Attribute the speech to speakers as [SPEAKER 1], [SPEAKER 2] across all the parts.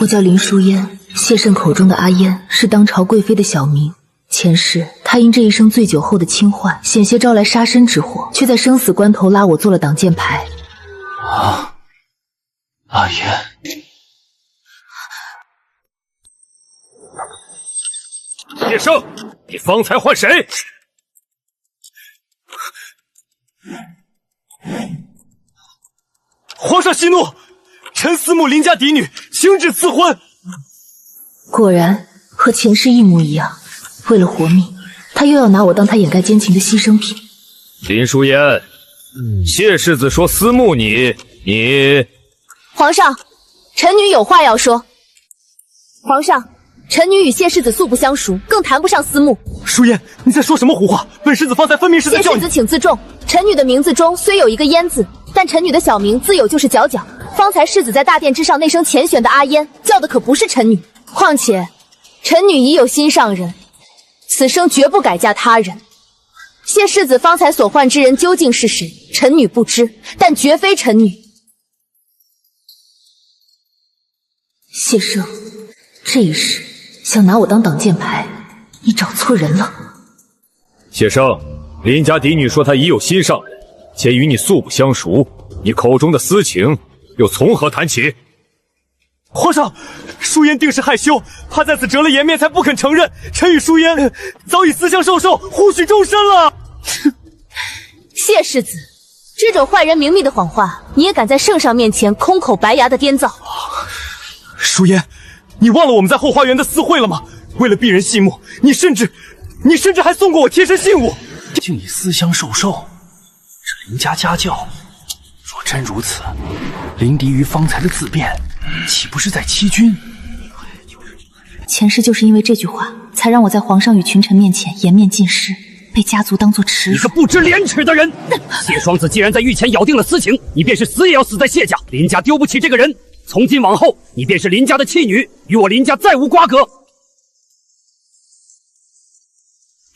[SPEAKER 1] 我叫林淑嫣，谢慎口中的阿嫣是当朝贵妃的小名。前世她因这一生醉酒后的轻唤，险些招来杀身之祸，却在生死关头拉我做了挡箭牌。
[SPEAKER 2] 啊，阿嫣，
[SPEAKER 3] 叶生，你方才唤谁？
[SPEAKER 2] 皇上息怒，臣思慕林家嫡女，请旨赐婚。
[SPEAKER 1] 果然和前世一模一样，为了活命，他又要拿我当他掩盖奸情的牺牲品。
[SPEAKER 3] 林淑嫣，谢世子说思慕你。
[SPEAKER 4] 皇上，臣女有话要说。皇上，臣女与谢世子素不相熟，更谈不上思慕。
[SPEAKER 2] 淑嫣，你在说什么胡话？本世子方才分明是在叫你。
[SPEAKER 4] 谢世子请自重，臣女的名字中虽有一个嫣字，但臣女的小名自有就是皎皎。方才世子在大殿之上那声浅选的阿嫣，叫的可不是臣女。况且，臣女已有心上人，此生绝不改嫁他人。谢世子方才所唤之人究竟是谁，臣女不知，但绝非臣女。
[SPEAKER 1] 谢胜，这一世想拿我当挡箭牌，你找错人了。
[SPEAKER 3] 谢生，林家嫡女说她已有心上人，且与你素不相熟，你口中的私情又从何谈起？
[SPEAKER 2] 皇上，淑嫣定是害羞，怕在此折了颜面，才不肯承认。臣与淑嫣早已私相授受，互许终身了。
[SPEAKER 4] 谢世子，这种坏人明密的谎话，你也敢在圣上面前空口白牙的颠造？
[SPEAKER 2] 淑嫣，你忘了我们在后花园的私会了吗？为了避人细目，你甚至还送过我贴身信物，
[SPEAKER 5] 竟以私相授受，这林家家教，若真如此，林迪于方才的自辩，岂不是在欺君？
[SPEAKER 1] 前世就是因为这句话，才让我在皇上与群臣面前颜面尽失，被家族当作耻辱。
[SPEAKER 6] 你个不知廉耻的人！谢双子既然在御前咬定了私情，你便是死也要死在谢家。林家丢不起这个人，从今往后，你便是林家的弃女，与我林家再无瓜葛。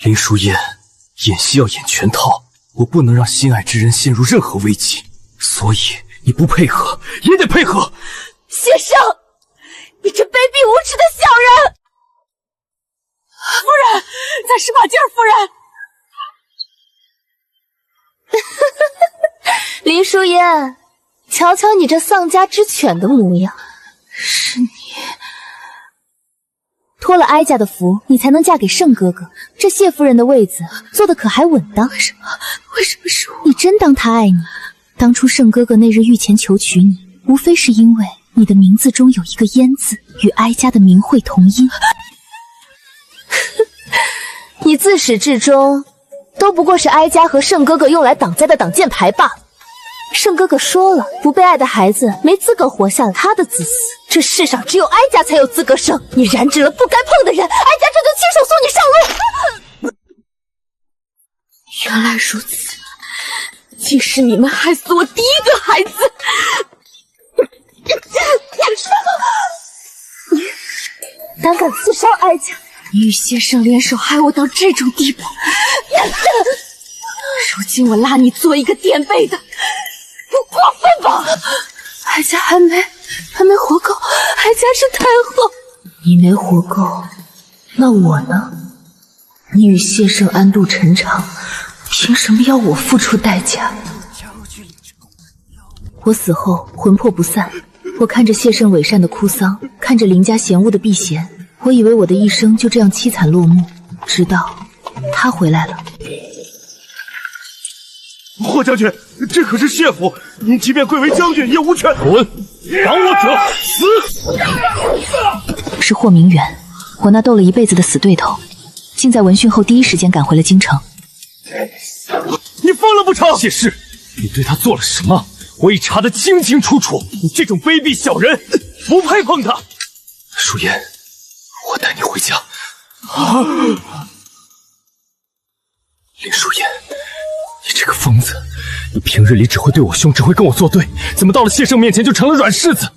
[SPEAKER 5] 林淑嫣，演戏要演全套，我不能让心爱之人陷入任何危机，所以你不配合也得配合。
[SPEAKER 4] 谢胜，你这卑鄙无耻的小人！夫人，再使把劲儿，夫人。林淑嫣，瞧瞧你这丧家之犬的模样，
[SPEAKER 1] 是你
[SPEAKER 4] 托了哀家的福，你才能嫁给盛哥哥。这谢夫人的位子坐的可还稳当？为什么是我？你真当他爱你？当初盛哥哥那日御前求娶你，无非是因为你的名字中有一个嫣字，与哀家的名讳同音。你自始至终都不过是哀家和盛哥哥用来挡灾的挡箭牌罢了。盛哥哥说了，不被爱的孩子没资格活下来，他的子嗣，这世上只有哀家才有资格生。你染指了不该碰的人，哀家这就亲手送你上路。
[SPEAKER 7] 原来如此，竟是你们害死我第一个孩子！
[SPEAKER 4] 你胆敢刺伤哀家！
[SPEAKER 7] 你与谢胜联手害我到这种地步，如今我拉你做一个垫背的，不过分吧？哀家还没活够，哀家是太后。
[SPEAKER 1] 你没活够，那我呢？你与谢胜安度陈长，凭什么要我付出代价？我死后魂魄不散，我看着谢胜伪善的哭丧，看着林家嫌恶的避嫌，我以为我的一生就这样凄惨落幕，直到他回来了。
[SPEAKER 2] 霍将军，这可是谢府，您即便贵为将军，也无权。
[SPEAKER 3] 滚！挡我者死！
[SPEAKER 1] 是霍明远，我那斗了一辈子的死对头，竟在闻讯后第一时间赶回了京城。
[SPEAKER 2] 你疯了不成？
[SPEAKER 3] 谢氏，你对他做了什么？我已查得清清楚楚。
[SPEAKER 2] 你这种卑鄙小人，不配碰他。
[SPEAKER 5] 淑嫣，我带你回家。林淑嫣，你这个疯子，你平日里只会对我凶，只会跟我作对，怎么到了谢胜面前就成了软柿子？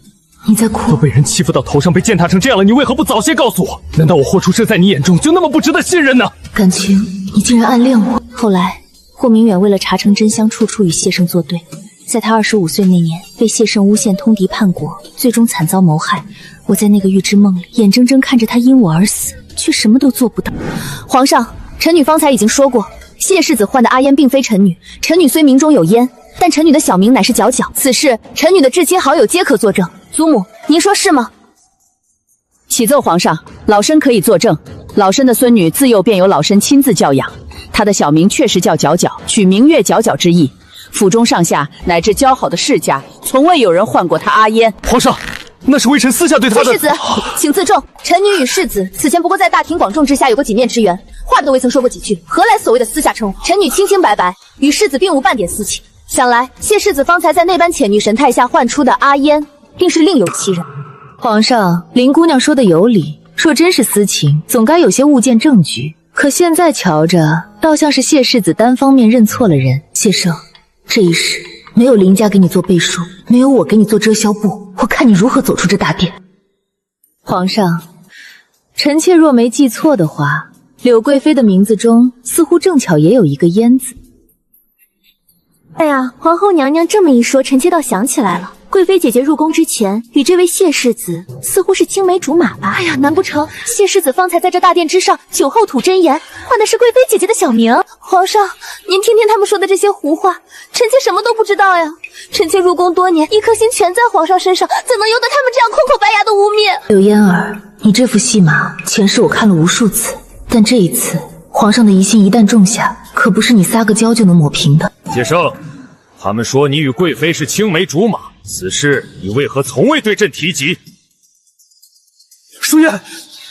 [SPEAKER 1] 你在哭？
[SPEAKER 2] 都被人欺负到头上，被践踏成这样了，你为何不早些告诉我？难道我霍出生在你眼中就那么不值得信任呢？
[SPEAKER 1] 感情你竟然暗恋我。
[SPEAKER 4] 后来霍明远为了查成真相，处处与谢胜作对，
[SPEAKER 7] 在他25岁那年，被谢慎诬陷通敌叛国，最终惨遭谋害。我在那个预知梦里，眼睁睁看着他因我而死，却什么都做不到。
[SPEAKER 4] 皇上，臣女方才已经说过，谢世子唤的阿嫣并非臣女，臣女虽名中有嫣，但臣女的小名乃是皎皎。此事，臣女的至亲好友皆可作证。祖母，您说是吗？
[SPEAKER 8] 启奏皇上，老身可以作证。老身的孙女自幼便由老身亲自教养，她的小名确实叫皎皎，取明月皎皎之意。府中上下乃至交好的世家，从未有人唤过她阿嫣。
[SPEAKER 2] 皇上，那是微臣私下对她的。
[SPEAKER 4] 谢世子，请自重。臣女与世子此前不过在大庭广众之下有过几面之缘，话都未曾说过几句，何来所谓的私下称呼？臣女清清白白，与世子并无半点私情。想来谢世子方才在那般浅女神态下唤出的阿嫣，定是另有其人。
[SPEAKER 1] 皇上，林姑娘说的有理，若真是私情，总该有些物件证据。可现在瞧着，倒像是谢世子单方面认错了人。谢生，这一世没有林家给你做背书，没有我给你做遮羞布，我看你如何走出这大殿。皇上，臣妾若没记错的话，柳贵妃的名字中似乎正巧也有一个嫣字。
[SPEAKER 7] 哎呀，皇后娘娘这么一说，臣妾倒想起来了。贵妃姐姐入宫之前，与这位谢世子似乎是青梅竹马吧？哎呀，难不成谢世子方才在这大殿之上酒后吐真言，唤的是贵妃姐姐的小名？
[SPEAKER 4] 皇上，您听听他们说的这些胡话，臣妾什么都不知道呀。臣妾入宫多年，一颗心全在皇上身上，怎能由得他们这样空口白牙的污蔑？
[SPEAKER 1] 柳嫣儿，你这副戏码前世我看了无数次，但这一次皇上的疑心一旦种下，可不是你撒个娇就能抹平的。
[SPEAKER 3] 谢生，他们说你与贵妃是青梅竹马，此事你为何从未对朕提及？
[SPEAKER 2] 淑燕，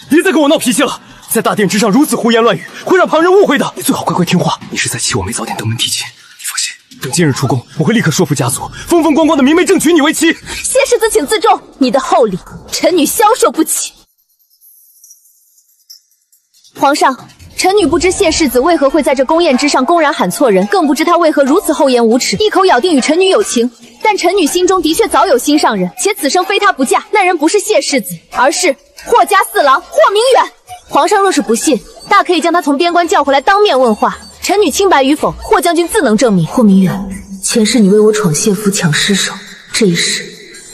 [SPEAKER 2] 别再跟我闹脾气了，在大殿之上如此胡言乱语，会让旁人误会的。你最好乖乖听话。你是在气我没早点登门提亲？你放心，等今日出宫，我会立刻说服家族，风风光光的明媒正娶你为妻。
[SPEAKER 4] 谢世子，请自重，你的厚礼，臣女消受不起。皇上，臣女不知谢世子为何会在这宫宴之上公然喊错人，更不知他为何如此厚颜无耻，一口咬定与臣女有情。但臣女心中的确早有心上人，且此生非他不嫁。那人不是谢世子，而是霍家四郎霍明远。皇上若是不信，大可以将他从边关叫回来当面问话，臣女清白与否，霍将军自能证明。
[SPEAKER 1] 霍明远，前世你为我闯谢府抢尸首，这一世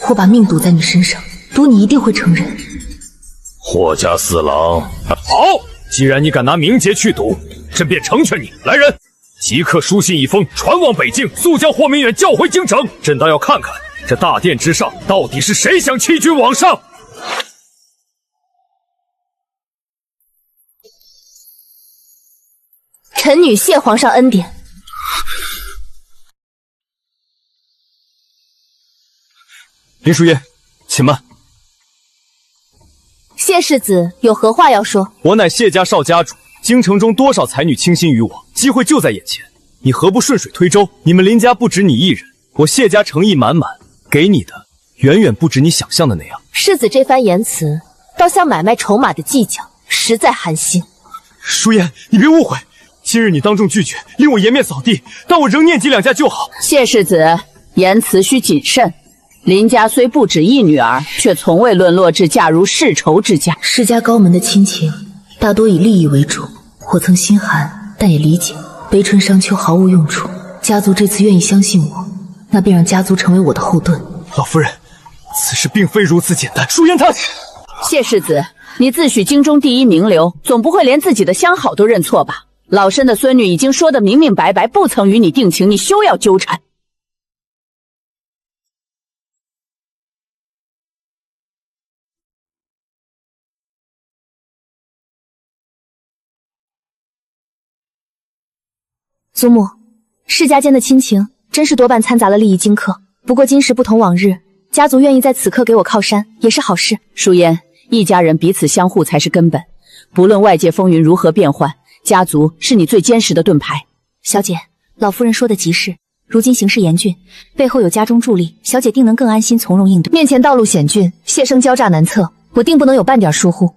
[SPEAKER 1] 我把命赌在你身上，赌你一定会承认。
[SPEAKER 3] 霍家四郎，好，既然你敢拿名节去赌，朕便成全你。来人，即刻书信一封，传往北京，速将霍明远叫回京城。朕倒要看看这大殿之上到底是谁想欺君罔上。
[SPEAKER 4] 臣女谢皇上恩典。
[SPEAKER 2] 林淑燕，且慢。
[SPEAKER 4] 谢世子有何话要说？
[SPEAKER 2] 我乃谢家少家主，京城中多少才女倾心于我，机会就在眼前，你何不顺水推舟？你们林家不止你一人，我谢家诚意满满，给你的远远不止你想象的那样。
[SPEAKER 4] 世子这番言辞，倒像买卖筹码的计较，实在寒心。
[SPEAKER 2] 淑燕，你别误会，今日你当众拒绝，令我颜面扫地，但我仍念及两家就好。
[SPEAKER 8] 谢世子，言辞需谨慎。林家虽不止一女儿，却从未沦落至嫁入世仇之家。
[SPEAKER 1] 世家高门的亲情，大多以利益为主。我曾心寒，但也理解，悲春伤秋毫无用处。家族这次愿意相信我，那便让家族成为我的后盾。
[SPEAKER 2] 老夫人，此事并非如此简单。淑妍她……
[SPEAKER 8] 谢世子，你自诩京中第一名流，总不会连自己的相好都认错吧？老身的孙女已经说得明明白白，不曾与你定情，你休要纠缠。
[SPEAKER 4] 祖母，世家间的亲情真是多半掺杂了利益金客。不过今时不同往日，家族愿意在此刻给我靠山，也是好事。
[SPEAKER 8] 淑妍，一家人彼此相护才是根本。不论外界风云如何变幻，家族是你最坚实的盾牌。
[SPEAKER 7] 小姐，老夫人说的极是。如今形势严峻，背后有家中助力，小姐定能更安心从容应对。
[SPEAKER 4] 面前道路险峻，谢生交诈难测，我定不能有半点疏忽。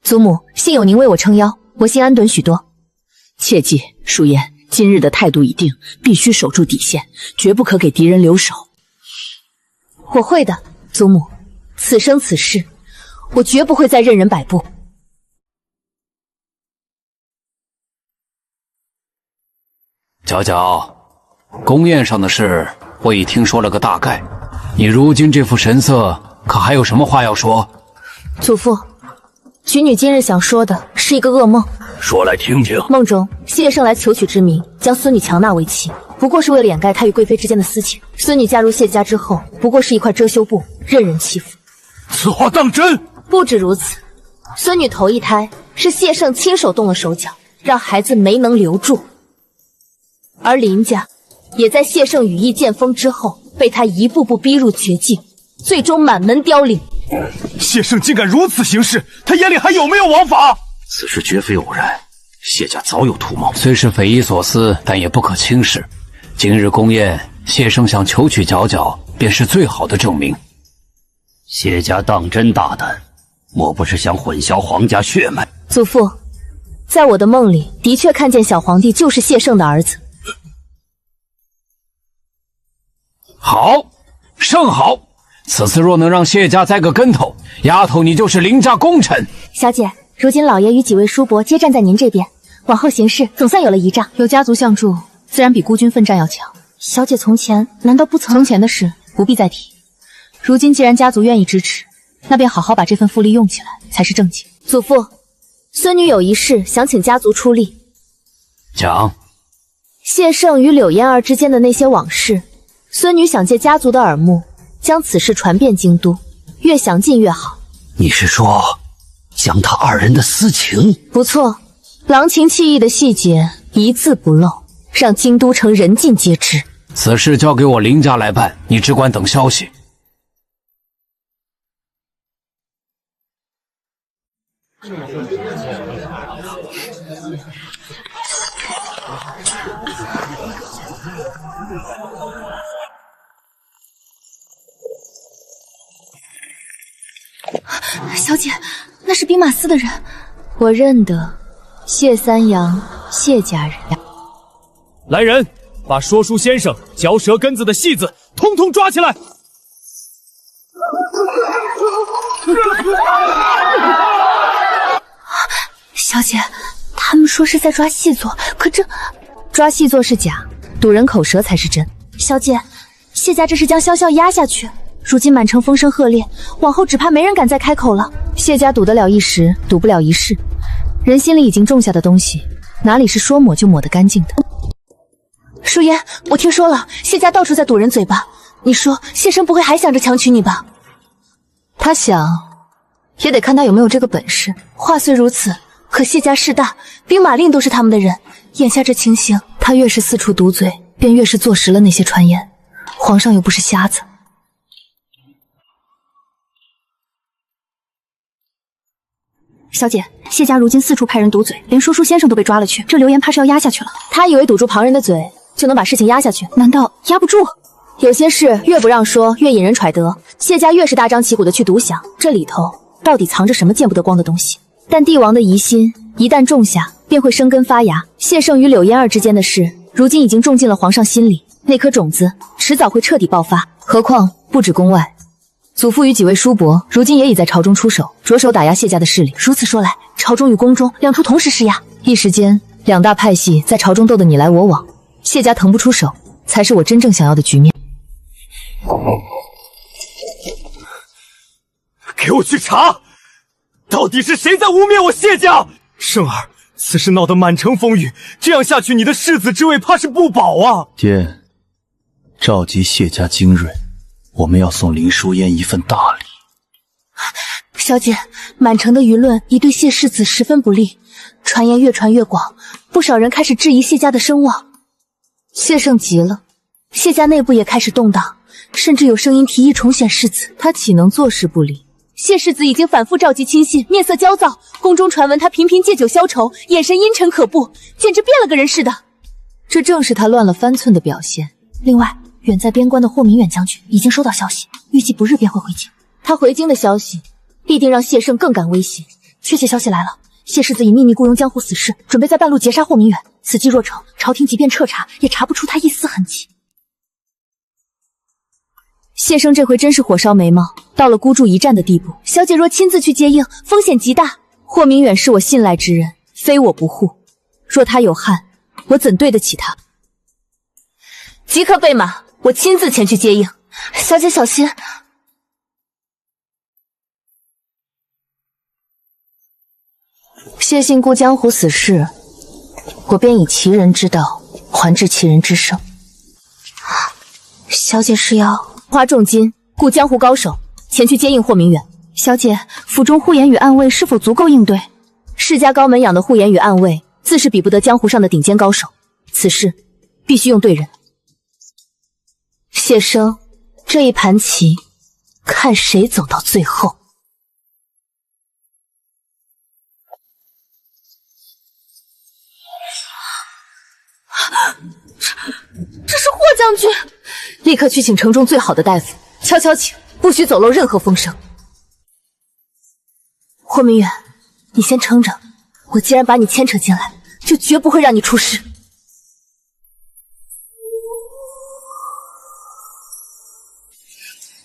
[SPEAKER 4] 祖母，幸有您为我撑腰，我心安顿许多。
[SPEAKER 8] 切记，淑妍，今日的态度已定，必须守住底线，绝不可给敌人留手。
[SPEAKER 4] 我会的，祖母。此生此世，我绝不会再任人摆布。
[SPEAKER 5] 皎皎，
[SPEAKER 6] 宫宴上的事我已听说了个大概，你如今这副神色，可还有什么话要说？
[SPEAKER 4] 祖父，菊女今日想说的是一个噩梦。
[SPEAKER 3] 说来听听。
[SPEAKER 4] 梦中，谢胜来求娶之名，将孙女强纳为妻，不过是为了掩盖他与贵妃之间的私情。孙女嫁入谢家之后，不过是一块遮羞布，任人欺负。
[SPEAKER 3] 此话当真？
[SPEAKER 4] 不止如此，孙女头一胎是谢胜亲手动了手脚，让孩子没能留住。而林家也在谢胜羽翼渐丰之后，被他一步步逼入绝境，最终满门凋零。
[SPEAKER 2] 谢胜竟敢如此行事，他眼里还有没有王法？
[SPEAKER 5] 此事绝非偶然，谢家早有图谋。
[SPEAKER 6] 虽是匪夷所思，但也不可轻视。今日宫宴，谢胜想求娶皎皎，便是最好的证明。谢家当真大胆，莫不是想混淆皇家血脉？
[SPEAKER 4] 祖父，在我的梦里，的确看见小皇帝就是谢胜的儿子。
[SPEAKER 6] 好，甚好！此次若能让谢家栽个跟头，丫头你就是林家功臣。
[SPEAKER 7] 小姐，如今老爷与几位叔伯皆站在您这边，往后行事总算有了仪仗。
[SPEAKER 1] 有家族相助，自然比孤军奋战要强。
[SPEAKER 7] 小姐从前难道不曾？
[SPEAKER 1] 从前的事不必再提。如今既然家族愿意支持，那便好好把这份复利用起来才是正经。
[SPEAKER 4] 祖父，孙女有一事想请家族出力。
[SPEAKER 6] 讲。
[SPEAKER 4] 谢胜与柳嫣儿之间的那些往事，孙女想借家族的耳目，将此事传遍京都，越详尽越好。
[SPEAKER 6] 你是说，将他二人的私情？
[SPEAKER 4] 不错，郎情妾意的细节一字不漏，让京都城人尽皆知。
[SPEAKER 6] 此事交给我林家来办，你只管等消息。
[SPEAKER 7] 小姐，那是兵马司的人，
[SPEAKER 4] 我认得，谢三阳，谢家人。
[SPEAKER 3] 来人，把说书先生嚼舌根子的戏子通通抓起来！
[SPEAKER 7] 小姐，他们说是在抓细作，可这
[SPEAKER 4] 抓细作是假，堵人口舌才是真。
[SPEAKER 7] 小姐，谢家这是将潇潇压下去，如今满城风声鹤唳，往后只怕没人敢再开口了。
[SPEAKER 4] 谢家堵得了一时，堵不了一世。人心里已经种下的东西，哪里是说抹就抹得干净的？
[SPEAKER 7] 淑妍，我听说了，谢家到处在堵人嘴巴，你说谢生不会还想着强娶你吧？
[SPEAKER 4] 他想，也得看他有没有这个本事。
[SPEAKER 7] 话虽如此，可谢家势大，兵马令都是他们的人，眼下这情形，
[SPEAKER 4] 他越是四处堵嘴，便越是坐实了那些传言。皇上又不是瞎子。
[SPEAKER 7] 小姐，谢家如今四处派人堵嘴，连说书先生都被抓了去，这流言怕是要压下去了。
[SPEAKER 4] 他以为堵住旁人的嘴就能把事情压下去，
[SPEAKER 7] 难道压不住？
[SPEAKER 4] 有些事越不让说，越引人揣得。谢家越是大张旗鼓的去独享，这里头到底藏着什么见不得光的东西？但帝王的疑心一旦种下，便会生根发芽。谢胜与柳嫣儿之间的事，如今已经种进了皇上心里，那颗种子迟早会彻底爆发。何况不止宫外，祖父与几位叔伯如今也已在朝中出手，着手打压谢家的势力。
[SPEAKER 7] 如此说来，朝中与宫中两处同时施压，
[SPEAKER 4] 一时间两大派系在朝中斗得你来我往，谢家腾不出手，才是我真正想要的局面。
[SPEAKER 2] 给我去查，到底是谁在污蔑我谢家？胜儿，此事闹得满城风雨，这样下去，你的世子之位怕是不保啊！
[SPEAKER 5] 爹，召集谢家精锐，我们要送林淑烟一份大礼。
[SPEAKER 7] 小姐，满城的舆论已对谢世子十分不利，传言越传越广，不少人开始质疑谢家的声望。
[SPEAKER 4] 谢胜急了，
[SPEAKER 7] 谢家内部也开始动荡，甚至有声音提议重选世子。
[SPEAKER 4] 他岂能坐视不理？
[SPEAKER 7] 谢世子已经反复召集亲信，面色焦躁，宫中传闻他频频借酒消愁，眼神阴沉可怖，简直变了个人似的。
[SPEAKER 4] 这正是他乱了番寸的表现。
[SPEAKER 7] 另外，远在边关的霍明远将军已经收到消息，预计不日便会回京。
[SPEAKER 4] 他回京的消息必定让谢胜更感威胁。
[SPEAKER 7] 确切消息来了，谢世子已秘密雇佣江湖死士，准备在半路截杀霍明远。此计若成，朝廷即便彻查，也查不出他一丝痕迹。
[SPEAKER 4] 谢胜这回真是火烧眉毛，到了孤注一掷的地步。
[SPEAKER 7] 小姐若亲自去接应，风险极大。
[SPEAKER 4] 霍明远是我信赖之人，非我不护。若他有憾，我怎对得起他？即刻备马，我亲自前去接应。小姐小心。
[SPEAKER 1] 谢信顾江湖死事，我便以其人之道还治其人之身。
[SPEAKER 4] 小姐是要花重金雇江湖高手前去接应霍明远。
[SPEAKER 7] 小姐，府中护眼与暗卫是否足够应对？
[SPEAKER 4] 世家高门养的护眼与暗卫，自是比不得江湖上的顶尖高手。此事必须用对人。
[SPEAKER 1] 谢生，这一盘棋，看谁走到最后。
[SPEAKER 4] 这是霍将军！
[SPEAKER 1] 立刻去请城中最好的大夫，悄悄请，不许走漏任何风声。
[SPEAKER 4] 霍明远，你先撑着，我既然把你牵扯进来，就绝不会让你出事。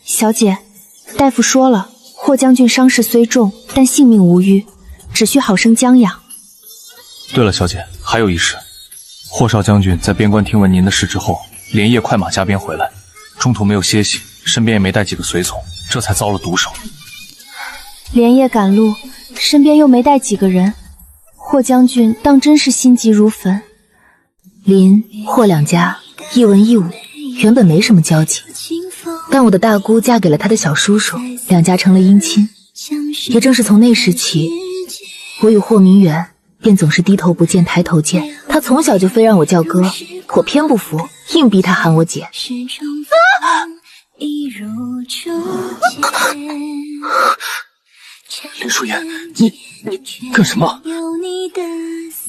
[SPEAKER 7] 小姐，大夫说了，霍将军伤势虽重，但性命无虞，只需好生将养。
[SPEAKER 5] 对了，小姐，还有一事，霍少将军在边关听闻您的事之后，连夜快马加鞭回来，中途没有歇息，身边也没带几个随从，这才遭了毒手。
[SPEAKER 7] 连夜赶路，身边又没带几个人，霍将军当真是心急如焚。
[SPEAKER 1] 林、霍两家一文一武，原本没什么交集，但我的大姑嫁给了他的小叔叔，两家成了姻亲。也正是从那时起，我与霍明远便总是低头不见抬头见。他从小就非让我叫哥，我偏不服，硬逼他喊我姐。
[SPEAKER 5] 林淑妍，你干什么？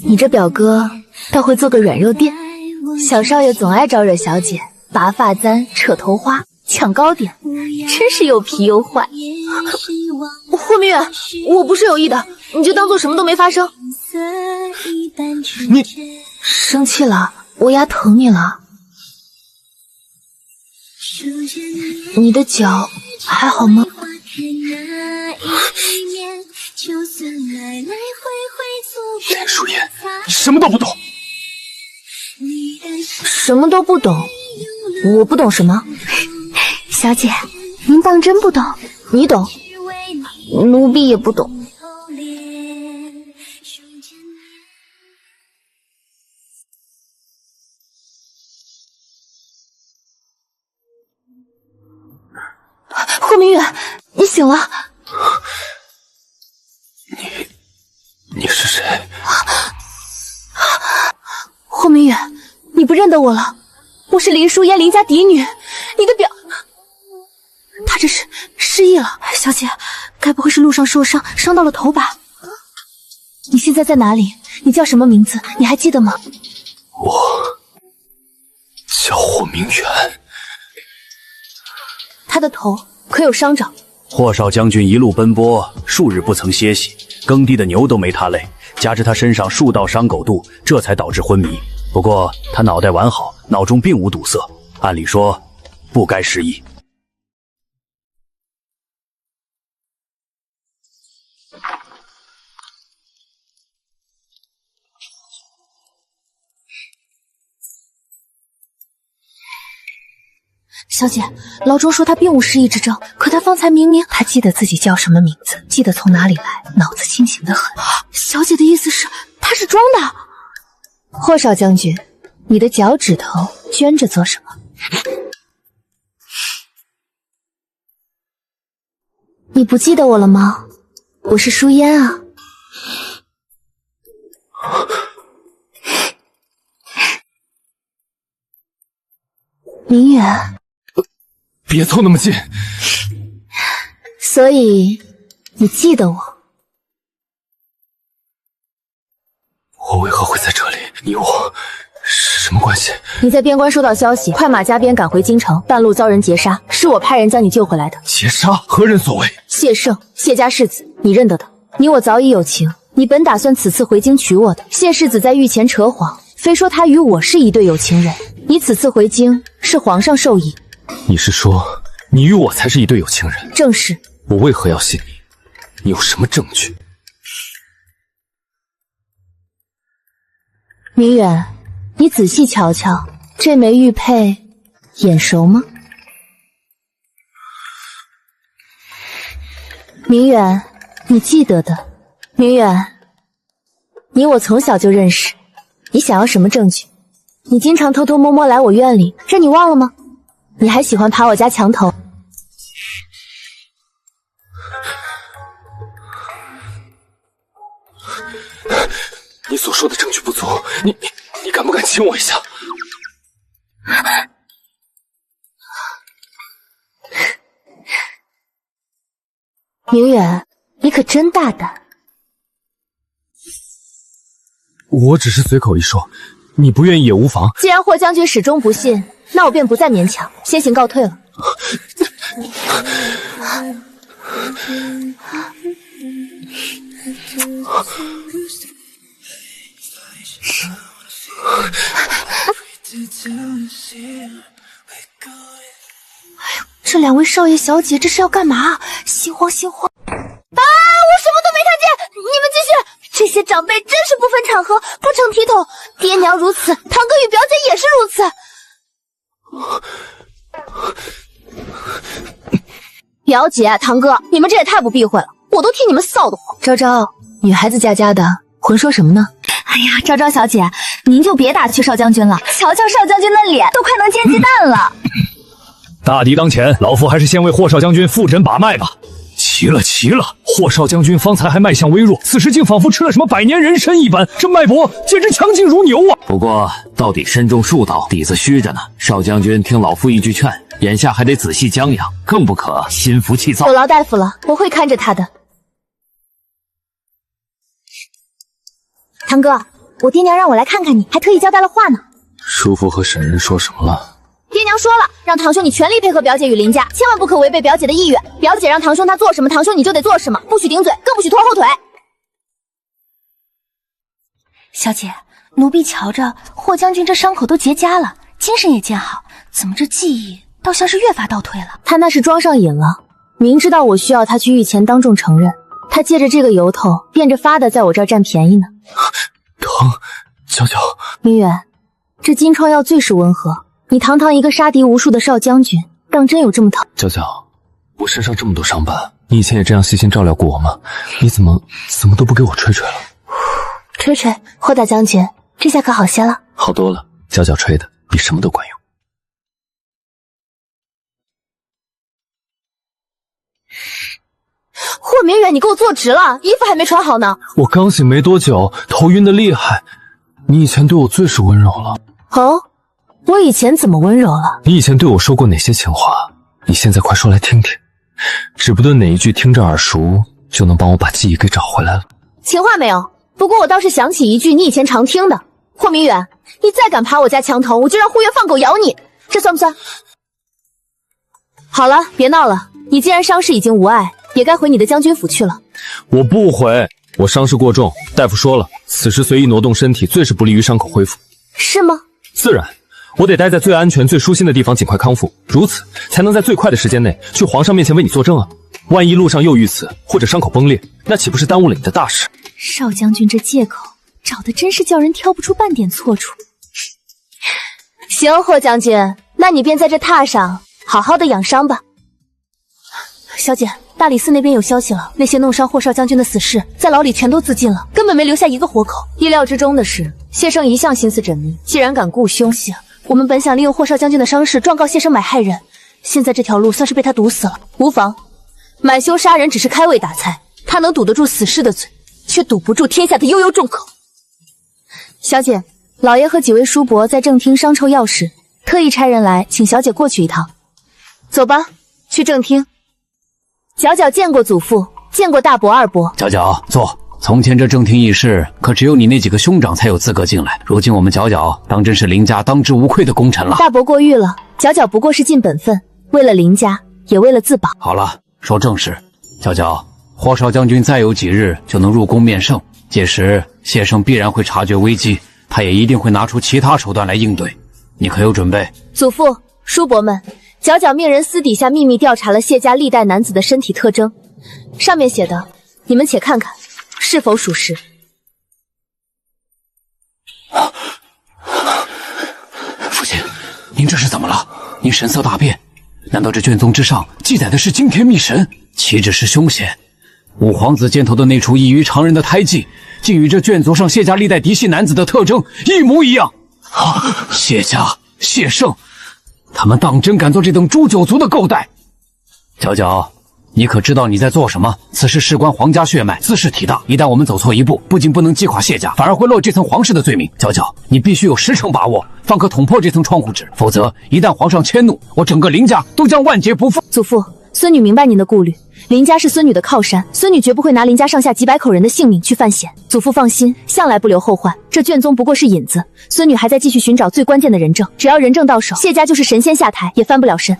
[SPEAKER 1] 你这表哥倒会做个软肉店，小少爷总爱招惹小姐，拔发簪、扯头花、抢糕点，真是又皮又坏。
[SPEAKER 4] 霍明远，我不是有意的，你就当做什么都没发生。
[SPEAKER 5] 你
[SPEAKER 1] 生气了？我牙疼你了？你的脚还好吗？
[SPEAKER 5] 林淑妍，你什么都不懂。
[SPEAKER 1] 什么都不懂？我不懂什么？
[SPEAKER 7] 小姐，您当真不懂？
[SPEAKER 1] 你懂？奴婢也不懂。
[SPEAKER 4] 霍明远，你醒了。
[SPEAKER 5] 你是谁？
[SPEAKER 4] 霍明远，你不认得我了？我是林淑妍，林家嫡女，你的表……他这是失忆了。
[SPEAKER 7] 小姐，该不会是路上受伤，伤到了头吧？
[SPEAKER 4] 你现在在哪里？你叫什么名字？你还记得吗？
[SPEAKER 5] 我叫霍明远。
[SPEAKER 4] 他的头可有伤着？
[SPEAKER 6] 霍少将军一路奔波，数日不曾歇息，耕地的牛都没他累，加之他身上数道伤狗肚，这才导致昏迷。不过他脑袋完好，脑中并无堵塞，按理说不该失忆。
[SPEAKER 7] 小姐，牢中说他并无失忆之症，可他方才明明……
[SPEAKER 1] 他记得自己叫什么名字，记得从哪里来，脑子清醒得很。
[SPEAKER 7] 小姐的意思是，他是装的？
[SPEAKER 1] 霍少将军，你的脚趾头捐着做什么？
[SPEAKER 7] 你不记得我了吗？
[SPEAKER 1] 我是舒嫣啊。明远，
[SPEAKER 5] 别凑那么近。
[SPEAKER 1] 所以你记得我？
[SPEAKER 5] 我为何会在这里？你我是什么关系？
[SPEAKER 4] 你在边关收到消息，快马加鞭赶回京城，半路遭人劫杀，是我派人将你救回来的。
[SPEAKER 5] 劫杀？何人所为？
[SPEAKER 4] 谢胜，谢家世子，你认得的。你我早已有情，你本打算此次回京娶我的。谢世子在御前扯谎，非说他与我是一对有情人。你此次回京是皇上授意。
[SPEAKER 5] 你是说你与我才是一对有情人？
[SPEAKER 4] 正是。
[SPEAKER 5] 我为何要信你？你有什么证据？
[SPEAKER 1] 明远，你仔细瞧瞧，这枚玉佩
[SPEAKER 4] 眼熟吗？明远，你记得的。明远，你我从小就认识，你想要什么证据？你经常偷偷摸摸来我院里，这你忘了吗？你还喜欢爬我家墙头。
[SPEAKER 2] 你所说的证据不足，你敢不敢亲我一下？
[SPEAKER 4] 明远，你可真大胆。
[SPEAKER 2] 我只是随口一说，你不愿意也无妨。
[SPEAKER 4] 既然霍将军始终不信，那我便不再勉强，先行告退了。这两位少爷小姐这是要干嘛？心慌心慌！啊！我什么都没看见，你们继续。这些长辈真是不分场合，不成体统。爹娘如此，堂哥与表姐也是如此。表姐、堂哥，你们这也太不避讳了，我都替你们臊得慌。
[SPEAKER 1] 昭昭，女孩子家的，混说什么呢？
[SPEAKER 7] 哎呀，昭昭小姐，您就别打趣少将军了，瞧瞧少将军的脸，都快能煎鸡蛋了。
[SPEAKER 3] 大敌当前，老夫还是先为霍少将军复诊把脉吧。奇了奇了，霍少将军方才还脉象微弱，此时竟仿佛吃了什么百年人参一般，这脉搏简直强劲如牛啊！
[SPEAKER 6] 不过到底身中数刀，底子虚着呢。少将军听老夫一句劝，眼下还得仔细将养，更不可心浮气躁。
[SPEAKER 4] 有劳大夫了，我会看着他的。
[SPEAKER 7] 堂哥，我爹娘让我来看看你，还特意交代了话呢。
[SPEAKER 5] 叔父和婶人说什么了？
[SPEAKER 4] 爹娘说了，让堂兄你全力配合表姐与林家，千万不可违背表姐的意愿。表姐让堂兄他做什么，堂兄你就得做什么，不许顶嘴，更不许拖后腿。
[SPEAKER 7] 小姐，奴婢瞧着霍将军这伤口都结痂了，精神也渐好，怎么这记忆倒像是越发倒退了？
[SPEAKER 4] 他那是装上瘾了，明知道我需要他去御前当众承认，他借着这个由头变着法的在我这儿占便宜呢。
[SPEAKER 2] 疼，娇娇。
[SPEAKER 4] 明远，这金疮药最是温和。你堂堂一个杀敌无数的少将军，当真有这么疼？
[SPEAKER 5] 娇娇，我身上这么多伤疤，你以前也这样细心照料过我吗？你怎么都不给我吹吹了？
[SPEAKER 4] 吹吹，霍大将军，这下可好些了？
[SPEAKER 5] 好多了，娇娇吹的比什么都管用。
[SPEAKER 4] 霍明远，你给我坐直了，衣服还没穿好呢。
[SPEAKER 5] 我刚醒没多久，头晕的厉害。你以前对我最是温柔了。
[SPEAKER 4] 哦，我以前怎么温柔了？
[SPEAKER 5] 你以前对我说过哪些情话？你现在快说来听听，指不定哪一句听着耳熟，就能帮我把记忆给找回来了。
[SPEAKER 4] 情话没有，不过我倒是想起一句你以前常听的。霍明远，你再敢爬我家墙头，我就让护院放狗咬你，这算不算？好了，别闹了，你既然伤势已经无碍，也该回你的将军府去了。
[SPEAKER 5] 我不回，我伤势过重，大夫说了，此时随意挪动身体最是不利于伤口恢复。
[SPEAKER 4] 是吗？
[SPEAKER 5] 自然，我得待在最安全、最舒心的地方，尽快康复，如此才能在最快的时间内去皇上面前为你作证啊！万一路上又遇刺或者伤口崩裂，那岂不是耽误了你的大事？
[SPEAKER 7] 少将军这借口找的真是叫人挑不出半点错处。
[SPEAKER 4] 行，霍将军，那你便在这榻上好好的养伤吧。小姐，大理寺那边有消息了，那些弄伤霍少将军的死士在牢里全都自尽了，根本没留下一个活口。意料之中的是，谢生一向心思缜密，既然敢雇凶，我们本想利用霍少将军的伤势状告谢生买害人，现在这条路算是被他堵死了。无妨，买凶杀人只是开胃打菜，他能堵得住死士的嘴，却堵不住天下的悠悠众口。小姐，老爷和几位叔伯在正厅商筹要事，特意差人来请小姐过去一趟。走吧，去正厅。角角见过祖父，见过大伯二伯。
[SPEAKER 6] 角角坐。从前这正厅议事，可只有你那几个兄长才有资格进来。如今我们角角当真是林家当之无愧的功臣了。
[SPEAKER 4] 大伯过誉了，角角不过是尽本分，为了林家，也为了自保。
[SPEAKER 6] 好了，说正事。角角，霍少将军再有几日就能入宫面圣，届时谢生必然会察觉危机，他也一定会拿出其他手段来应对。你可有准备？
[SPEAKER 4] 祖父、叔伯们，角角命人私底下秘密调查了谢家历代男子的身体特征，上面写的，你们且看看是否属实。
[SPEAKER 5] 父亲，
[SPEAKER 6] 您这是怎么了？您神色大变，难道这卷宗之上记载的是惊天秘神？岂止是凶险，五皇子肩头的那处异于常人的胎记，竟与这卷宗上谢家历代嫡系男子的特征一模一样。谢家、谢胜，他们当真敢做这等诛九族的勾当？皎皎，你可知道你在做什么？此事事关皇家血脉，兹事体大，一旦我们走错一步，不仅不能击垮谢家，反而会落这层皇室的罪名。皎皎，你必须有10成把握，方可捅破这层窗户纸，否则一旦皇上迁怒，我整个林家都将万劫不复。
[SPEAKER 4] 祖父，孙女明白您的顾虑，林家是孙女的靠山，孙女绝不会拿林家上下几百口人的性命去犯险。祖父放心，向来不留后患，这卷宗不过是引子，孙女还在继续寻找最关键的人证，只要人证到手，谢家就是神仙下台也翻不了身。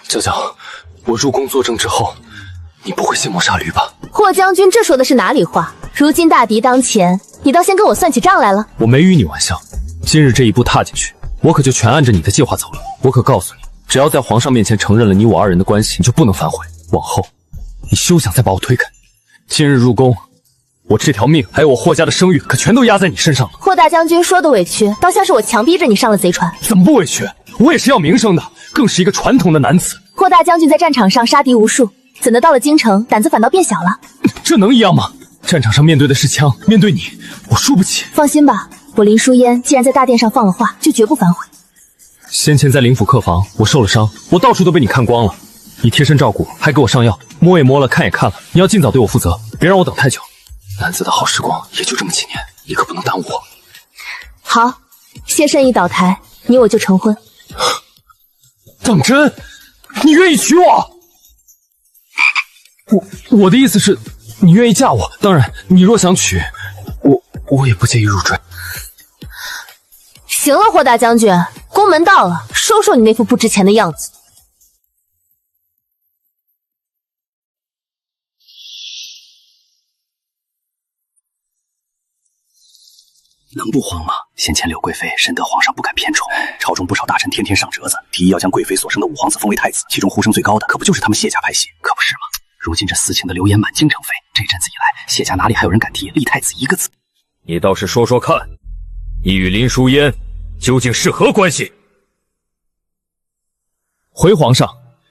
[SPEAKER 2] 皎皎，我入宫作证之后，你不会卸磨杀驴吧？
[SPEAKER 4] 霍将军，这说的是哪里话？如今大敌当前，你倒先跟我算起账来了。
[SPEAKER 3] 我没与你玩笑，今日这一步踏进去，我可就全按着你的计划走了。我可告诉你，只要在皇上面前承认了你我二人的关系，你就不能反悔。往后，你休想再把我推开。今日入宫，我这条命还有我霍家的声誉，可全都压在你身上了。
[SPEAKER 4] 霍大将军说的委屈，倒像是我强逼着你上了贼船。
[SPEAKER 3] 怎么不委屈？我也是要名声的，更是一个传统的男子。
[SPEAKER 4] 霍大将军在战场上杀敌无数，怎的到了京城胆子反倒变小了？
[SPEAKER 3] 这能一样吗？战场上面对的是枪，面对你，我输不起。
[SPEAKER 4] 放心吧，我林淑烟既然在大殿上放了话，就绝不反悔。
[SPEAKER 3] 先前在灵府客房，我受了伤，我到处都被你看光了，你贴身照顾，还给我上药，摸也摸了，看也看了，你要尽早对我负责，别让我等太久。
[SPEAKER 2] 男子的好时光也就这么几年，你可不能耽误我。
[SPEAKER 4] 好，谢慎一倒台，你我就成婚。
[SPEAKER 3] 当真？你愿意娶我？我的意思是，你愿意嫁我。当然，你若想娶
[SPEAKER 2] 我也不介意入赘。
[SPEAKER 4] 行了，霍大将军，宫门到了，收收你那副不值钱的样子。
[SPEAKER 6] 能不慌吗？先前柳贵妃深得皇上不敢偏宠，朝中不少大臣天天上折子，提议要将贵妃所生的五皇子封为太子，其中呼声最高的可不就是他们谢家派系，可不是吗？如今这私情的流言满京城飞，这阵子以来，谢家哪里还有人敢提立太子一个字？
[SPEAKER 3] 你倒是说说看，你与林淑烟究竟是何关系？回皇上，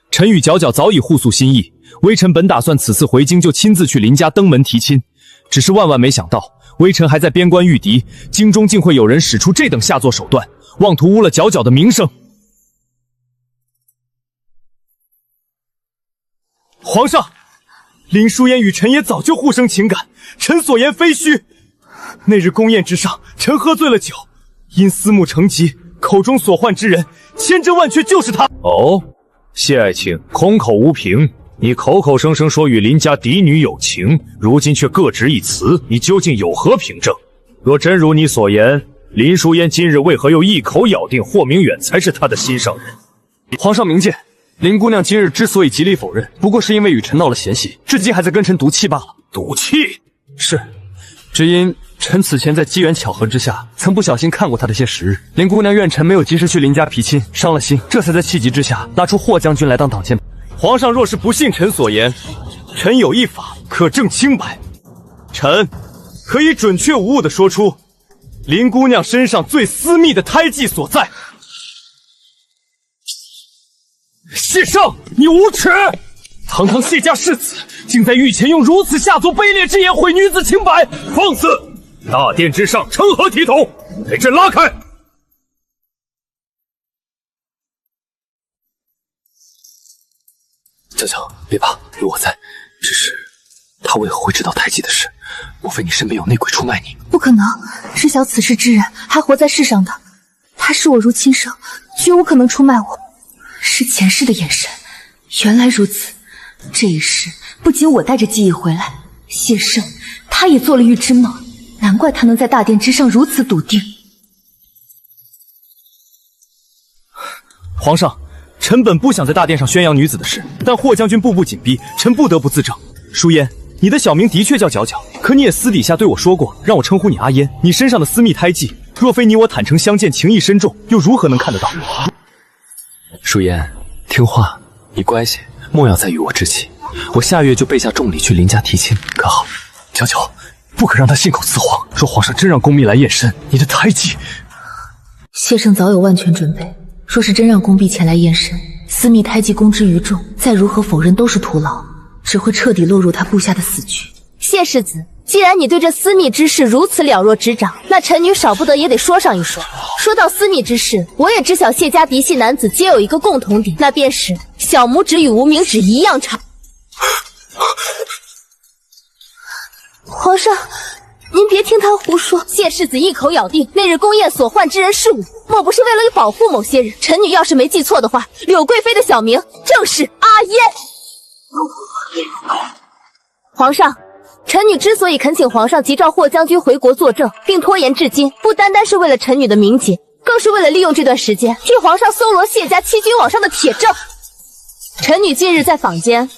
[SPEAKER 3] 臣与皎皎早已互诉心意，微臣本打算此次回京就亲自去林家登门提亲，只是万万没想到，微臣还在边关御敌，京中竟会有人使出这等下作手段，妄图污了皎皎的名声。皇上，林淑烟与臣也早就互生情感，臣所言非虚。那日宫宴之上，臣喝醉了酒，因思慕成疾，口中所唤之人，千真万确就是他。哦，谢爱卿，空口无凭，你口口声声说与林家嫡女有情，如今却各执一词，你究竟有何凭证？若真如你所言，林淑烟今日为何又一口咬定霍明远才是他的心上人？皇上明鉴，林姑娘今日之所以极力否认，不过是因为与臣闹了嫌隙，至今还在跟臣赌气罢了。赌气？是，只因臣此前在机缘巧合之下，曾不小心看过她的些时日。林姑娘怨臣没有及时去林家提亲，伤了心，这才在气急之下拉出霍将军来当挡箭。皇上若是不信臣所言，臣有一法可证清白。臣可以准确无误地说出林姑娘身上最私密的胎记所在。谢胜，你无耻！堂堂谢家世子，竟在御前用如此下作卑劣之言毁女子清白，放肆！大殿之上，成何体统？给朕拉开！
[SPEAKER 2] 皎皎，别怕，有我在。只是他为何会知道太极的事？莫非你身边有内鬼出卖你？
[SPEAKER 4] 不可能，知晓此事之人还活在世上的，他视我如亲生，绝无可能出卖我。
[SPEAKER 1] 是前世的眼神，原来如此。这一世不仅我带着记忆回来，谢胜他也做了预知梦，难怪他能在大殿之上如此笃定。
[SPEAKER 3] 皇上，臣本不想在大殿上宣扬女子的事，但霍将军步步紧逼，臣不得不自证。淑烟，你的小名的确叫皎皎，可你也私底下对我说过，让我称呼你阿烟。你身上的私密胎记，若非你我坦诚相见，情谊深重，又如何能看得到？
[SPEAKER 2] 淑烟，听话，你乖些，莫要再与我置气。我下月就备下重礼去林家提亲，可好？皎皎，不可让他信口雌黄。若皇上真让宫婢来验身，你的胎记……
[SPEAKER 1] 谢圣早有万全准备。若是真让宫婢前来验身，私密胎记公之于众，再如何否认都是徒劳，只会彻底落入他部下的死局。
[SPEAKER 4] 谢世子，既然你对这私密之事如此了若指掌，那臣女少不得也得说上一说。说到私密之事，我也知晓谢家嫡系男子皆有一个共同点，那便是小拇指与无名指一样长。皇上，您别听他胡说。谢世子一口咬定那日宫宴所唤之人是我，莫不是为了保护某些人？臣女要是没记错的话，柳贵妃的小名正是阿嫣。皇上，臣女之所以恳请皇上急召霍将军回国作证，并拖延至今，不单单是为了臣女的名节，更是为了利用这段时间替皇上搜罗谢家欺君罔上的铁证。臣女近日在坊间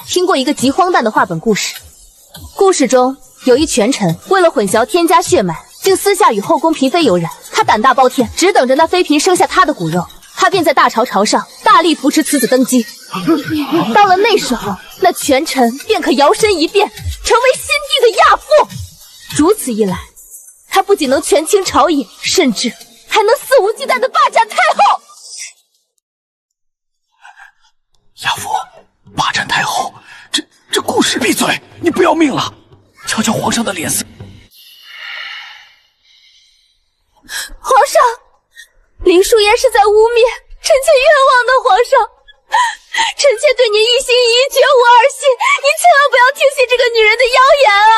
[SPEAKER 4] 听过一个极荒诞的话本故事，故事中有一权臣为了混淆天家血脉，竟私下与后宫嫔妃有染。他胆大包天，只等着那妃嫔生下他的骨肉，他便在大朝朝上大力扶持此子登基。到了那时候，那权臣便可摇身一变，成为先帝的亚父。如此一来，他不仅能权倾朝野，甚至还能肆无忌惮地霸占太后。
[SPEAKER 5] 亚父，霸占太后，这故事……闭嘴！你不要命了？瞧瞧皇上的脸色。
[SPEAKER 4] 皇上，林淑妍是在污蔑臣妾冤枉的皇上，臣妾对您一心一意，绝无二心，您千万不要听信这个女人的谣言啊！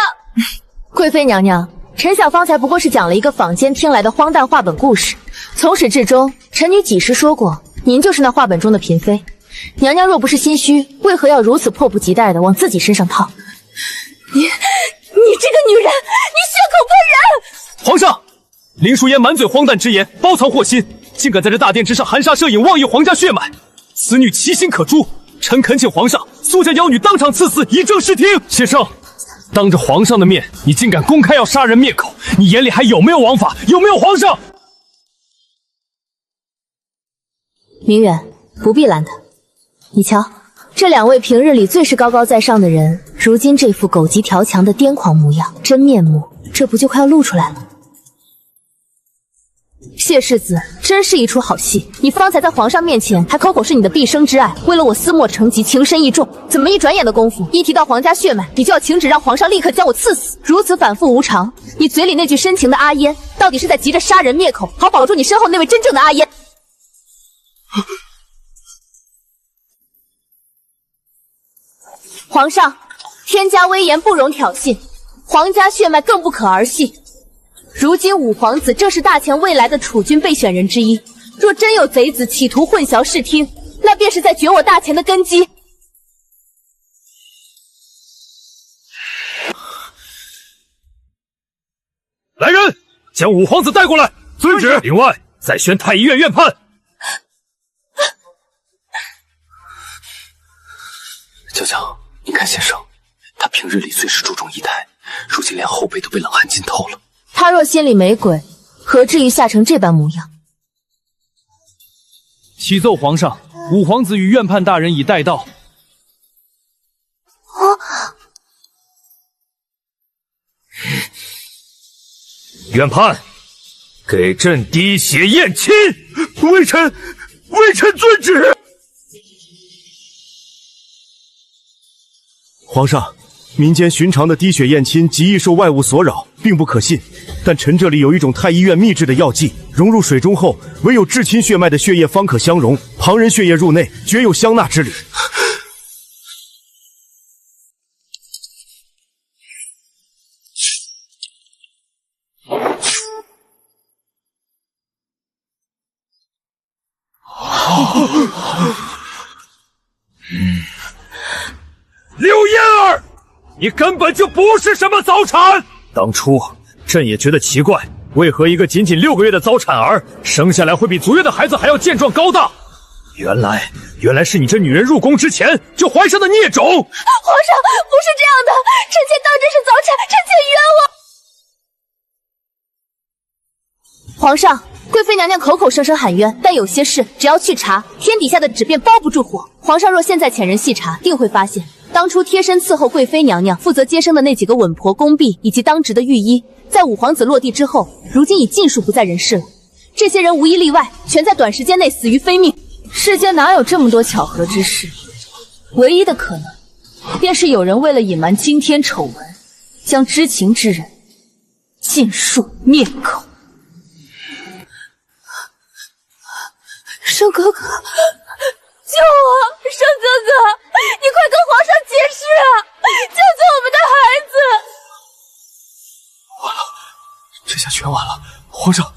[SPEAKER 4] 贵妃娘娘，臣小方才不过是讲了一个坊间听来的荒诞话本故事，从始至终，臣女几时说过您就是那话本中的嫔妃？娘娘若不是心虚，为何要如此迫不及待地往自己身上套？你这个女人，你血口喷人！
[SPEAKER 2] 皇上，林淑妍满嘴荒诞之言，包藏祸心，竟敢在这大殿之上含沙射影，妄议皇家血脉，此女其心可诛。臣恳请皇上速将妖女当场赐死，以正视听。谢圣，当着皇上的面，你竟敢公开要杀人灭口，你眼里还有没有王法？有没有皇上？
[SPEAKER 4] 明远，不必拦他。你瞧，这两位平日里最是高高在上的人，如今这副狗急跳墙的癫狂模样，真面目，这不就快要露出来了？谢世子真是一出好戏，你方才在皇上面前还口口是你的毕生之爱，为了我思莫成疾，情深意重，怎么一转眼的功夫，一提到皇家血脉，你就要请旨让皇上立刻将我赐死？如此反复无常，你嘴里那句深情的阿嫣，到底是在急着杀人灭口，好保住你身后那位真正的阿嫣？皇上，天家威严不容挑衅，皇家血脉更不可儿戏。如今五皇子正是大前未来的储君备选人之一，若真有贼子企图混淆视听，那便是在绝我大前的根基。
[SPEAKER 3] 来人，将五皇子带过来。遵旨。另外，再宣太医院院判。
[SPEAKER 5] 娇娇，你看先生，他平日里最是注重仪态，如今连后背都被冷汗浸透了。
[SPEAKER 4] 他若心里没鬼，何至于吓成这般模样？
[SPEAKER 2] 启奏皇上，五皇子与院判大人已带到。
[SPEAKER 3] 院判，给朕滴血验亲。
[SPEAKER 2] 微臣遵旨。皇上，民间寻常的滴血验亲极易受外物所扰，并不可信。但臣这里有一种太医院秘制的药剂，融入水中后，唯有至亲血脉的血液方可相融，旁人血液入内，绝有相纳之理。
[SPEAKER 3] 刘嫣儿，你根本就不是什么早产。当初朕也觉得奇怪，为何一个仅6个月的早产儿生下来会比足月的孩子还要健壮高大？原来是你这女人入宫之前就怀上的孽种。皇上，不
[SPEAKER 4] 是这样的，臣妾当真是早产，臣妾冤枉。皇上，贵妃娘娘口口声声喊冤，但有些事只要去查，天底下的纸便包不住火。皇上若现在遣人细查，定会发现当初贴身伺候贵妃娘娘、负责接生的那几个稳婆、宫婢以及当值的御医，在五皇子落地之后，如今已尽数不在人世了。这些人无一例外，全在短时间内死于非命。
[SPEAKER 1] 世间哪有这么多巧合之事？唯一的可能，便是有人为了隐瞒惊天丑闻，将知情之人尽数灭口。
[SPEAKER 7] 圣哥哥，救我！圣哥哥，你快跟皇上解释啊！救救我们的孩子！
[SPEAKER 2] 完了，这下全完了。皇上，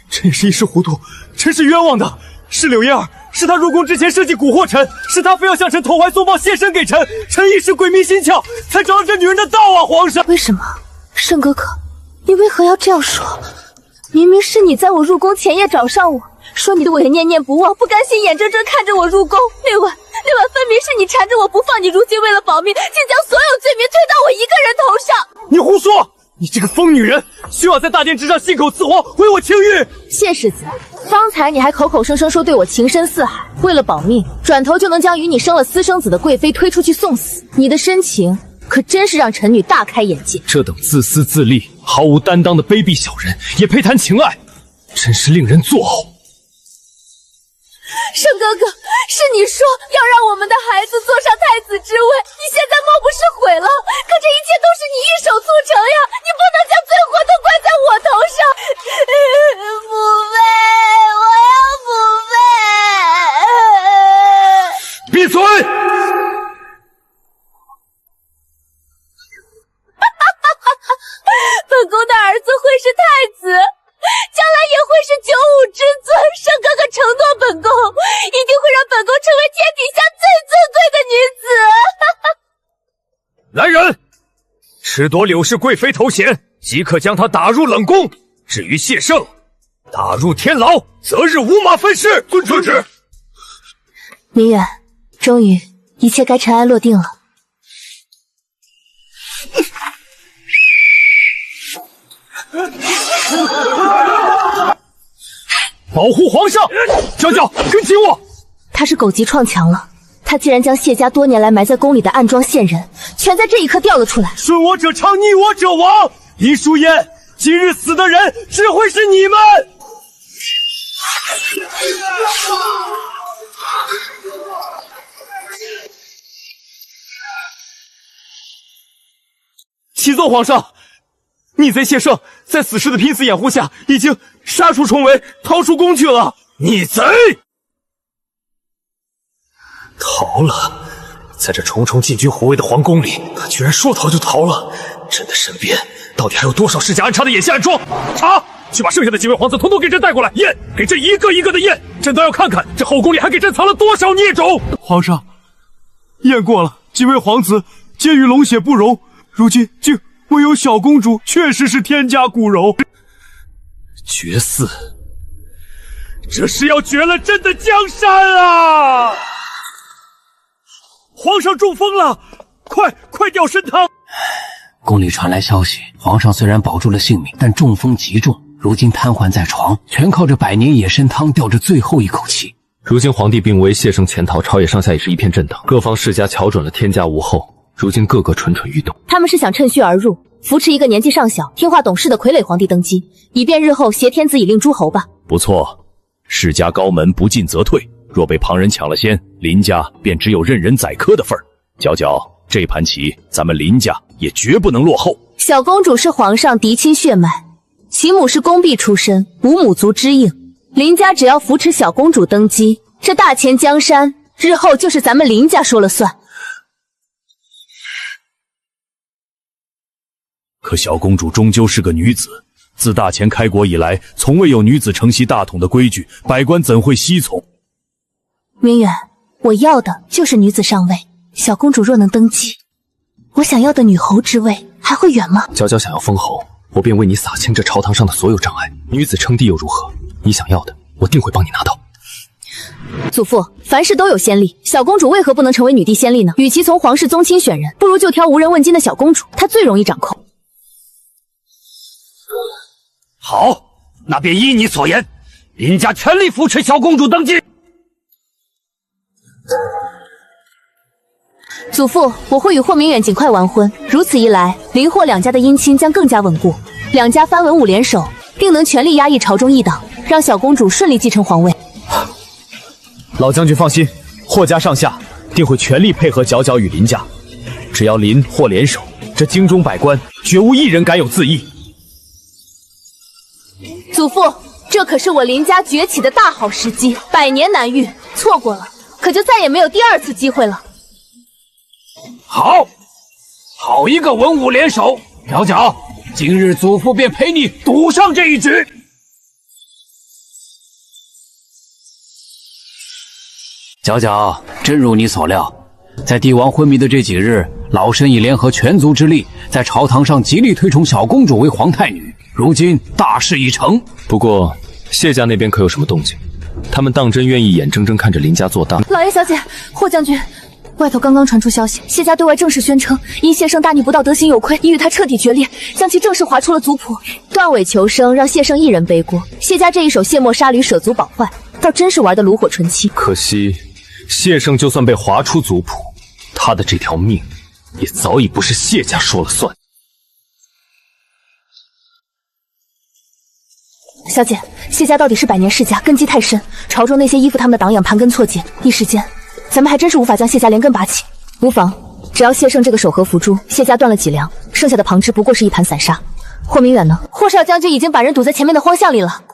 [SPEAKER 2] 臣也是一时糊涂，臣是冤枉的。是柳燕儿，是他入宫之前设计蛊惑臣，是他非要向臣投怀送抱献身给臣，臣一时鬼迷心窍，才着了这女人的道啊！皇上，
[SPEAKER 7] 为什么？圣哥哥，你为何要这样说？明明是你在我入宫前夜找上我，说你对我也念念不忘，不甘心眼睁睁看着我入宫。那晚分明是你缠着我不放，你如今为了保命，竟将所有罪名推到我一个人头上。
[SPEAKER 2] 你胡说！你这个疯女人，休要在大殿之上信口雌黄，毁我清誉！
[SPEAKER 4] 谢世子，方才你还口口声声说对我情深似海，为了保命，转头就能将与你生了私生子的贵妃推出去送死，你的深情可真是让臣女大开眼界。
[SPEAKER 3] 这等自私自利、毫无担当的卑鄙小人，也配谈情爱，真是令人作呕。
[SPEAKER 7] 圣哥哥，是你说要让我们的孩子坐上太子之位，你现在莫不是毁了？可这一切都是你一手促成呀！你不能将罪过都怪在我头上。母妃，我要母妃！
[SPEAKER 3] 闭嘴！
[SPEAKER 7] 本宫的儿子会是太子，将来也会是九五之尊。圣哥哥承诺本宫，一定会让本宫成为天底下最尊贵的女子。
[SPEAKER 3] 来人，褫夺柳氏贵妃头衔，即刻将她打入冷宫。至于谢圣，打入天牢，择日五马分尸。遵旨。
[SPEAKER 4] 明远，终于一切该尘埃落定了。
[SPEAKER 3] 保护皇上！娇娇，跟紧我！
[SPEAKER 4] 他是狗急撞墙了。他竟然将谢家多年来埋在宫里的暗桩线人，全在这一刻调了出来。
[SPEAKER 2] 顺我者昌，逆我者亡。林淑烟，今日死的人只会是你们！启奏皇上，逆贼谢圣在死士的拼死掩护下，已经杀出重围，逃出宫去了。
[SPEAKER 3] 逆贼！逃了！在这重重禁军护卫的皇宫里，他居然说逃就逃了。朕的身边到底还有多少世家安插的眼线暗桩？查！去把剩下的几位皇子统统给朕带过来，验！给朕一个一个的验！朕倒要看看这后宫里还给朕藏了多少孽种！
[SPEAKER 2] 皇上，验过了，几位皇子皆与龙血不容，如今竟唯有小公主确实是天家骨肉。
[SPEAKER 3] 绝嗣，这是要绝了朕的江山啊！
[SPEAKER 2] 皇上中风了，快调参汤！
[SPEAKER 6] 宫里传来消息，皇上虽然保住了性命，但中风极重，如今瘫痪在床，全靠着百年野参汤吊着最后一口气。
[SPEAKER 5] 如今皇帝病危，谢圣潜逃，朝野上下也是一片震荡，各方世家瞧准了天家无后，如今个个蠢蠢欲动。
[SPEAKER 4] 他们是想趁虚而入，扶持一个年纪尚小、听话懂事的傀儡皇帝登基，以便日后挟天子以令诸侯吧。
[SPEAKER 3] 不错，世家高门不进则退，若被旁人抢了先，林家便只有任人宰割的份儿。皎皎，这盘棋咱们林家也绝不能落后。
[SPEAKER 4] 小公主是皇上嫡亲血脉，其母是宫婢出身，无母族之应。林家只要扶持小公主登基，这大钱江山日后就是咱们林家说了算。
[SPEAKER 3] 可小公主终究是个女子，自大钱开国以来，从未有女子承袭大统的规矩，百官怎会悉从？
[SPEAKER 4] 明远，我要的就是女子上位。小公主若能登基，我想要的女侯之位还会远吗？
[SPEAKER 5] 娇娇想要封侯，我便为你扫清这朝堂上的所有障碍。女子称帝又如何？你想要的，我定会帮你拿到。
[SPEAKER 4] 祖父，凡事都有先例，小公主为何不能成为女帝先例呢？与其从皇室宗亲选人，不如就挑无人问津的小公主，她最容易掌控。
[SPEAKER 6] 好，那便依你所言，林家全力扶持小公主登基。
[SPEAKER 4] 祖父，我会与霍明远尽快完婚，如此一来，林霍两家的姻亲将更加稳固，两家藩文武联手，定能全力压抑朝中异党，让小公主顺利继承皇位。
[SPEAKER 3] 老将军放心，霍家上下定会全力配合角角与林家，只要林霍联手，这京中百官绝无一人敢有自缢。
[SPEAKER 4] 祖父，这可是我林家崛起的大好时机，百年难遇，错过了，可就再也没有第二次机会了。
[SPEAKER 6] 好，好一个文武联手！角角，今日祖父便陪你赌上这一局。角角，真如你所料，在帝王昏迷的这几日，老身已联合全族之力，在朝堂上极力推崇小公主为皇太女。如今大事已成，
[SPEAKER 5] 不过谢家那边可有什么动静？他们当真愿意眼睁睁看着林家做大？
[SPEAKER 4] 老爷小姐，霍将军，外头刚刚传出消息，谢家对外正式宣称，因谢胜大逆不道，德行有亏，已与他彻底决裂，将其正式划出了族谱，断尾求生，让谢胜一人背锅。谢家这一手卸磨杀驴，舍卒保坏，倒真是玩得炉火纯青。
[SPEAKER 3] 可惜谢胜就算被划出族谱，他的这条命也早已不是谢家说了算。
[SPEAKER 4] 小姐，谢家到底是百年世家，根基太深，朝中那些依附他们的党养盘根错节，一时间咱们还真是无法将谢家连根拔起。无妨，只要谢胜这个手合伏诛，谢家断了脊梁，剩下的旁支不过是一盘散沙。霍明远呢？霍少将军已经把人堵在前面的荒巷里了。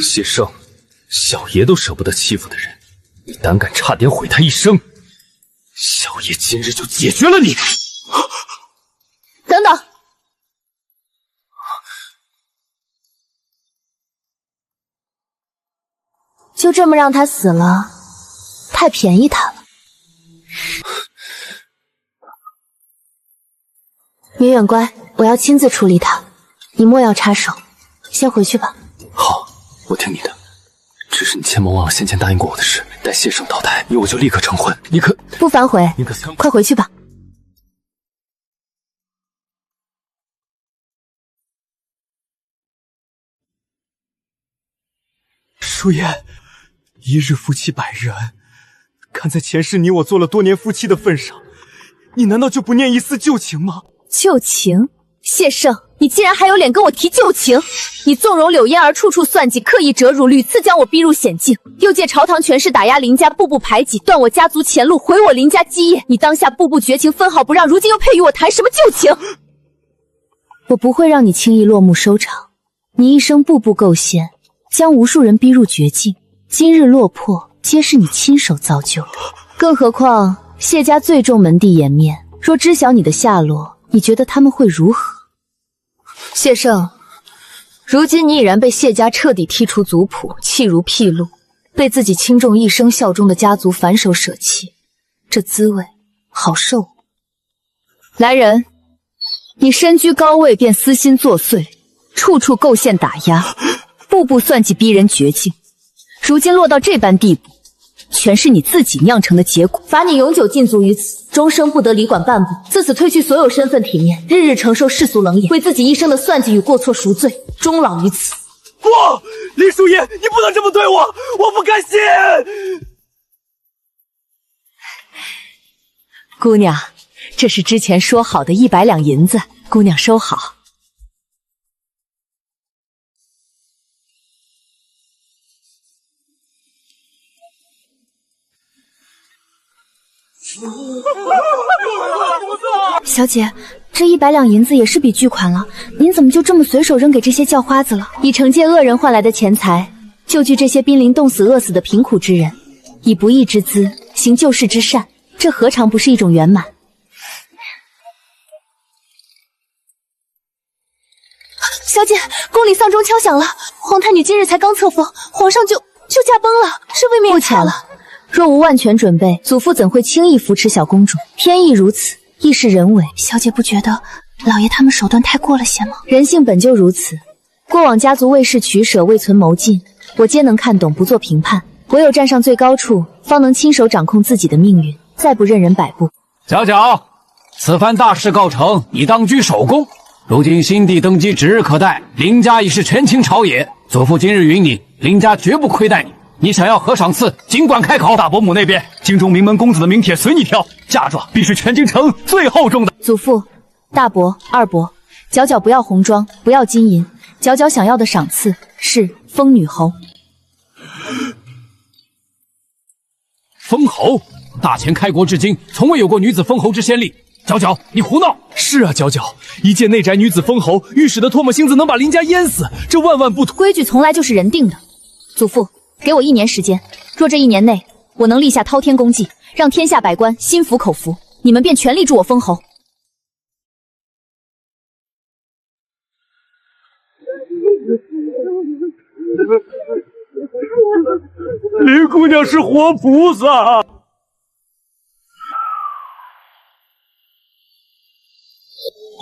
[SPEAKER 3] 谢胜，小爷都舍不得欺负的人，你胆敢差点毁他一生，小爷今日就解决了你！
[SPEAKER 4] 等等，就这么让他死了，太便宜他了。明远乖，我要亲自处理他，你莫要插手，先回去吧。
[SPEAKER 5] 好，我听你的。只是你千万忘了先前答应过我的事，待谢胜倒台，你我就立刻成婚。你可
[SPEAKER 4] 不反悔？
[SPEAKER 5] 你可
[SPEAKER 4] 快回去吧。
[SPEAKER 2] 舒言，一日夫妻百日恩，看在前世你我做了多年夫妻的份上，你难道就不念一丝旧情吗？
[SPEAKER 4] 旧情？谢胜，你竟然还有脸跟我提旧情？你纵容柳嫣儿处处算计，刻意折辱，屡次将我逼入险境，又借朝堂权势打压林家，步步排挤，断我家族前路，毁我林家基业。你当下步步绝情，分毫不让，如今又配与我谈什么旧情？我不会让你轻易落幕收场，你一生步步构陷，将无数人逼入绝境，今日落魄，皆是你亲手造就的。更何况谢家最重门第颜面，若知晓你的下落，你觉得他们会如何？谢胜，如今你已然被谢家彻底剔除族谱，弃如屁路，被自己倾重一生效忠的家族反手舍弃，这滋味好受。来人，你身居高位便私心作祟，处处构陷打压，步步算计逼人绝境，如今落到这般地步，全是你自己酿成的结果。罚你永久禁足于此，终生不得离馆半步，自此褪去所有身份体面，日日承受世俗冷眼，为自己一生的算计与过错赎罪，终老于此。
[SPEAKER 2] 不，林叔爷，你不能这么对我，我不甘心。
[SPEAKER 8] 姑娘，这是之前说好的100两银子，姑娘收好。
[SPEAKER 7] 小姐，这100两银子也是笔巨款了，您怎么就这么随手扔给这些叫花子了？
[SPEAKER 4] 以惩戒恶人换来的钱财，救济这些濒临冻死饿死的贫苦之人，以不义之资行救世之善，这何尝不是一种圆满？小姐，宫里丧钟敲响了，皇太女今日才刚册封，皇上就驾崩了，这未免也太了。若无万全准备，祖父怎会轻易扶持小公主？天意如此，亦是人为。
[SPEAKER 7] 小姐不觉得老爷他们手段太过了些吗？
[SPEAKER 4] 人性本就如此，过往家族为势取舍，未存谋进，我皆能看懂，不做评判。唯有站上最高处，方能亲手掌控自己的命运，再不任人摆布。
[SPEAKER 6] 角角，此番大事告成，你当居首功。如今新帝登基指日可待，林家已是权倾朝野，祖父今日允你，林家绝不亏待你。你想要何赏赐，尽管开口。
[SPEAKER 3] 大伯母那边，京中名门公子的名帖随你挑，嫁妆必是全京城最厚重的。
[SPEAKER 4] 祖父、大伯、二伯，皎皎不要红妆，不要金银，皎皎想要的赏赐是封女侯。
[SPEAKER 6] 封侯？大前开国至今，从未有过女子封侯之先例。皎皎，你胡闹！
[SPEAKER 2] 是啊，皎皎，一介内宅女子封侯，御史的唾沫星子能把林家淹死，这万万不妥。
[SPEAKER 4] 规矩从来就是人定的。祖父，给我1年时间，若这1年内我能立下滔天功绩，让天下百官心服口服，你们便全力助我封侯。
[SPEAKER 3] 林姑娘是活菩萨。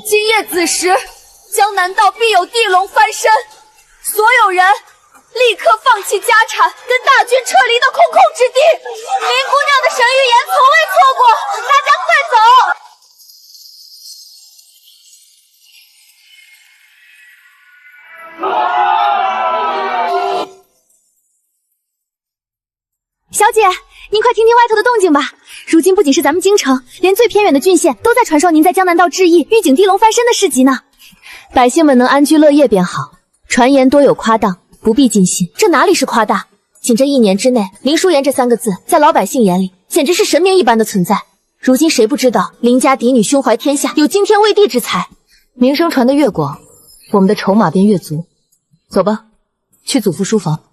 [SPEAKER 4] 今夜子时，江南道必有地龙翻身，所有人立刻放弃家产，跟大军撤离到空空之地。林姑娘的神预言从未错过，大家快走！小姐，您快听听外头的动静吧。如今不仅是咱们京城，连最偏远的郡县都在传授您在江南道致意、预警地龙翻身的事迹呢。百姓们能安居乐业便好，传言多有夸当，不必尽信。这哪里是夸大？仅这1年之内，林淑妍这3个字在老百姓眼里简直是神明一般的存在。如今谁不知道林家嫡女胸怀天下，有惊天畏地之才？名声传得越广，我们的筹码便越足。走吧，去祖父书房。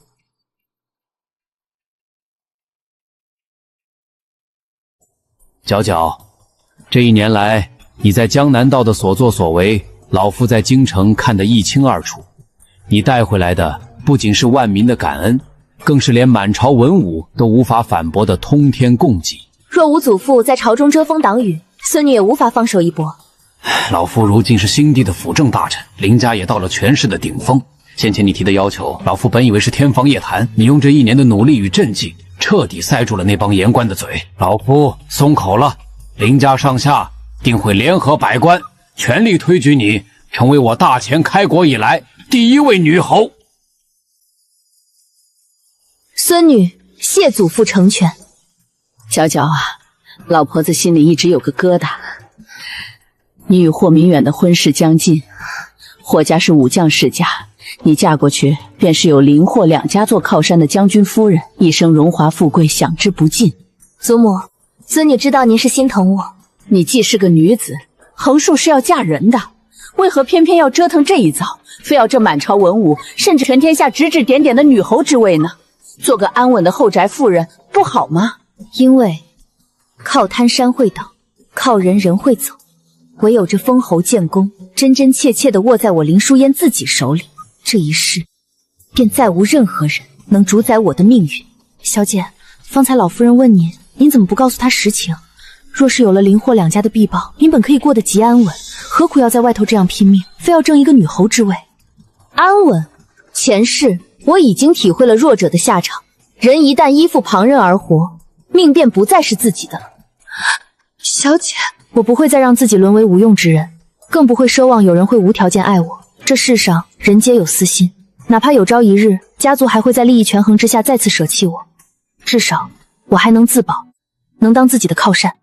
[SPEAKER 6] 皎皎，这1年来你在江南道的所作所为，老夫在京城看得一清二楚。你带回来的不仅是万民的感恩，更是连满朝文武都无法反驳的通天共济。
[SPEAKER 4] 若无祖父在朝中遮风挡雨，孙女也无法放手一搏。
[SPEAKER 6] 老夫如今是新帝的辅政大臣，林家也到了权势的顶峰。先前你提的要求，老夫本以为是天方夜谭，你用这1年的努力与政绩，彻底塞住了那帮言官的嘴。老夫松口了，林家上下定会联合百官，全力推举你成为我大前开国以来第1位女侯。
[SPEAKER 4] 孙女谢祖父成全。
[SPEAKER 8] 皎皎啊，老婆子心里一直有个疙瘩。你与霍明远的婚事将近，霍家是武将世家，你嫁过去便是有林霍2家做靠山的将军夫人，一生荣华富贵享之不尽。
[SPEAKER 4] 祖母，孙女知道您是心疼我。
[SPEAKER 8] 你既是个女子，横竖是要嫁人的，为何偏偏要折腾这一遭，非要这满朝文武甚至全天下指指点点的女侯之位呢？做个安稳的后宅妇人不好吗？
[SPEAKER 4] 因为靠滩山会倒，靠人人会走，唯有这封侯建功真真切切地握在我林淑烟自己手里，这一世便再无任何人能主宰我的命运。小姐，方才老夫人问您，您怎么不告诉她实情？若是有了林霍2家的庇保，您本可以过得极安稳，何苦要在外头这样拼命，非要争一个女侯之位？安稳？前世我已经体会了弱者的下场，人一旦依附旁人而活，命便不再是自己的了。小姐，我不会再让自己沦为无用之人，更不会奢望有人会无条件爱我。这世上人皆有私心，哪怕有朝一日家族还会在利益权衡之下再次舍弃我，至少我还能自保，能当自己的靠山。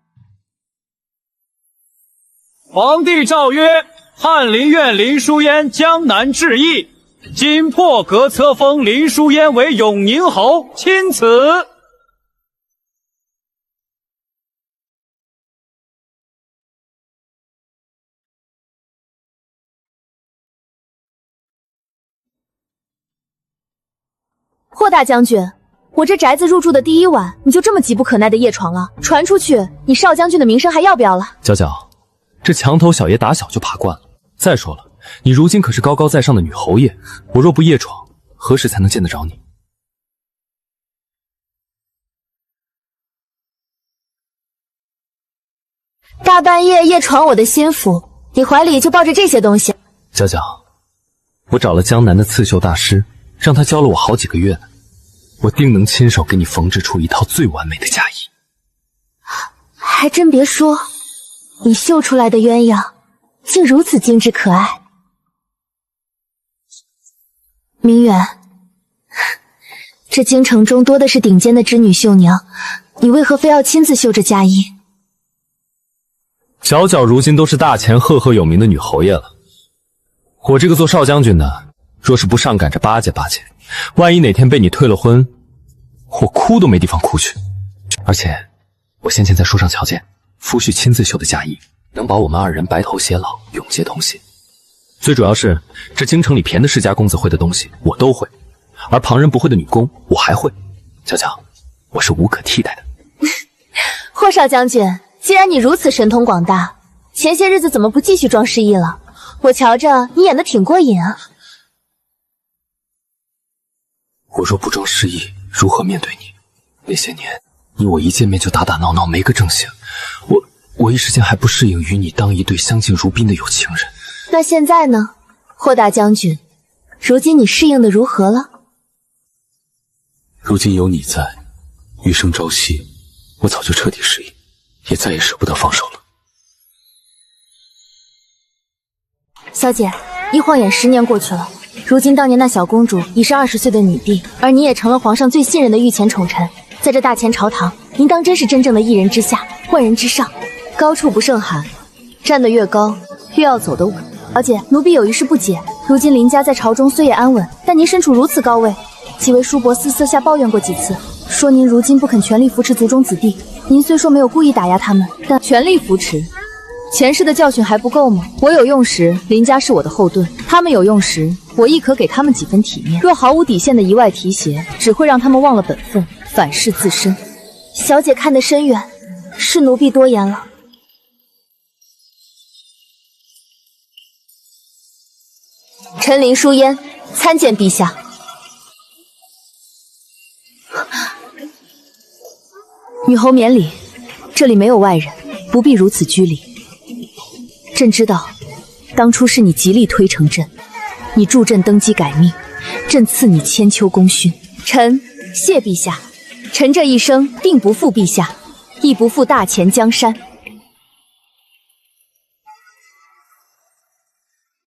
[SPEAKER 3] 皇帝诏曰：翰林院林淑烟江南致意，今破格册封林淑烟为永宁侯，钦此。
[SPEAKER 4] 霍大将军，我这宅子入住的第1晚，你就这么急不可耐的夜闯了？传出去，你少将军的名声还要不要了？
[SPEAKER 2] 皎皎，这墙头小爷打小就爬惯了。再说了，你如今可是高高在上的女侯爷，我若不夜闯，何时才能见得着你？
[SPEAKER 4] 大半夜夜闯我的心腹，你怀里就抱着这些东西？
[SPEAKER 2] 皎皎，我找了江南的刺绣大师，让他教了我好几个月呢，我定能亲手给你缝制出一套最完美的嫁衣。
[SPEAKER 4] 还真别说，你绣出来的鸳鸯竟如此精致可爱。明远，这京城中多的是顶尖的织女绣娘，你为何非要亲自绣这嫁衣？
[SPEAKER 2] 角角如今都是大前赫赫有名的女侯爷了，我这个做少将军的，若是不上赶着巴结巴结，万一哪天被你退了婚，我哭都没地方哭去。而且我先前在书上瞧见，夫婿亲自绣的嫁衣，能保我们2人白头偕老，永结同心。最主要是这京城里便的世家公子会的东西我都会，而旁人不会的女工我还会。角角，我是无可替代的。
[SPEAKER 4] 霍少将军，既然你如此神通广大，前些日子怎么不继续装失忆了？我瞧着你演得挺过瘾啊。
[SPEAKER 2] 我若不装失忆，如何面对你？那些年你我一见面就打打闹闹，没个正形，我一时间还不适应与你当一对相敬如宾的有情人。
[SPEAKER 4] 那现在呢，霍大将军，如今你适应的如何了？
[SPEAKER 5] 如今有你在，余生朝夕，我早就彻底适应，也再也舍不得放手了。
[SPEAKER 4] 小姐，一晃眼10年过去了，如今当年那小公主已是20岁的女帝，而你也成了皇上最信任的御前宠臣。在这大前朝堂，您当真是真正的一人之下，万人之上，高处不胜寒，站得越高，越要走得稳。小姐，奴婢有一事不解，如今林家在朝中虽也安稳，但您身处如此高位，几位叔伯私下抱怨过几次，说您如今不肯全力扶持族中子弟。您虽说没有故意打压他们，但
[SPEAKER 8] 全力扶持，前世的教训还不够吗？我有用时，林家是我的后盾；他们有用时，我亦可给他们几分体面。若毫无底线的一外提携，只会让他们忘了本分，反噬自身。
[SPEAKER 4] 小姐看得深远，是奴婢多言了。陈琳疏烟参见陛下。
[SPEAKER 8] 女侯免礼，这里没有外人，不必如此拘礼。朕知道，当初是你极力推崇朕，你助朕登基改命，朕赐你千秋功勋。
[SPEAKER 4] 臣谢陛下。
[SPEAKER 8] 臣这一生定不负陛下，亦不负大前江山。